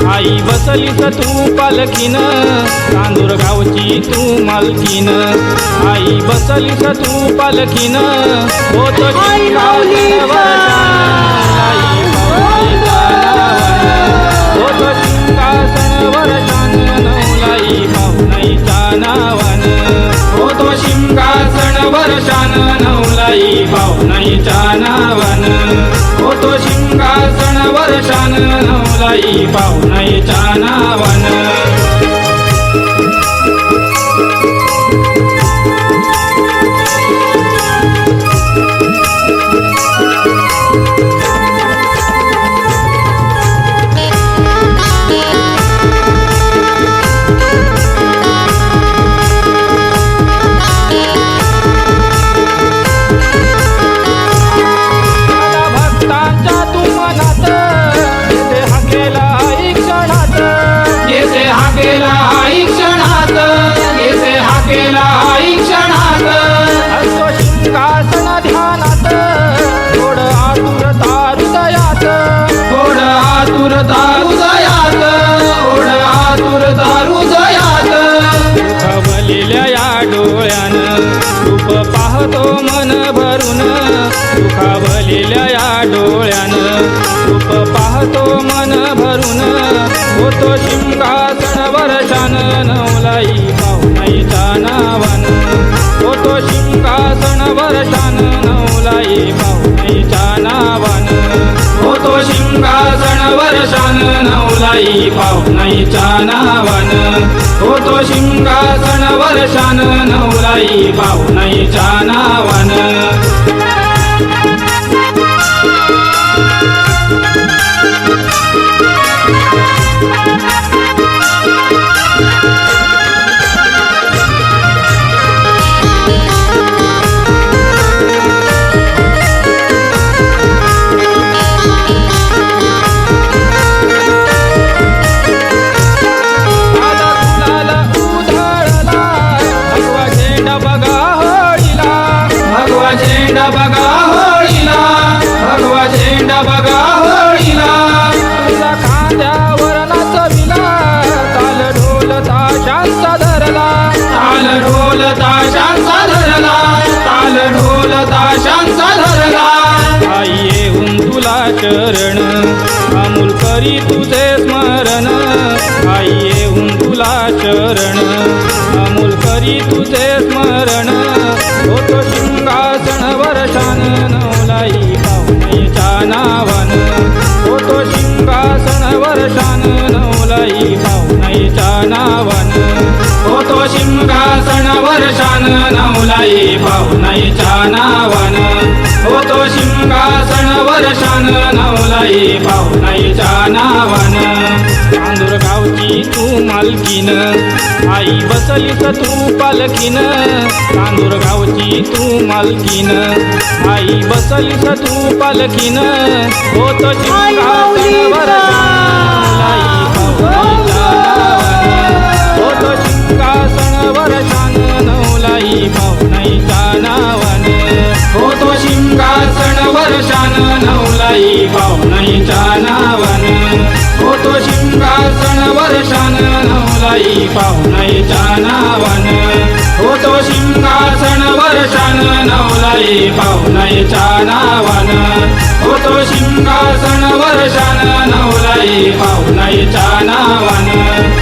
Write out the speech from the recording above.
आई बसलीस तू पालखीन चांदूर गावची तू मालकीन आई बसलीस तू पालखीन होत सिंहासन वर्षान नवलाई पाहुणाईच्या नावान होतो सिंहासन वर्षान नवलाई पाहुणाईच्या नावान होतो सिंहासन वर्षान नवलाई पाहुणाईच्या नावान पाहतो मन भरून दुखावलेल्या या डोळ्यानं रूप पाहतो मन भरून होतो सिंहासन वर्षान नवलाई पाहुणाईच्या नावान होतो सिंहासन वर्षान नवलाई पाहुणाईच्या नावान होतो सिंहासन वर्षान नवलाई पाहुणाईच्या नावान होतो सिंहासन वर्षान नवलाई पाहुणाईच्या नावान चरण अमूल करी तुझे स्मरण आई येऊन तुला चरण अमूल करी तुझे स्मरण होतो सिंहासन वर्षान नवलाई पाहुणाईच्या नावान होतो सिंहासन वर्षान नवलाई पाहुणाईच्या नावान होतो सिंहासन वर्षान नवलाई पाहुणाईच्या नावान होतो सिंहासन वर्षान नवलाई पाहुणाईच्या नावान चांदूर गावची तू मालकीन आई बसलीस तू पालखीन चांदूर गावची तू मालकीन आई बसलीस तू पालखीन होतो सिंहासन वर्षान नवलाई पाहुणाईच्या नावान होतो सिंहासन वर्षान नवलाई पाहुणाईच्या नावान होतो सिंहासन वर्षान नवलाई पाहुणाईच्या नावान होतो सिंहासन वर्षान नवलाई पाहुणाईच्या नावान होतो सिंहासन वर्षान नवलाई पाहुणाईच्या नावान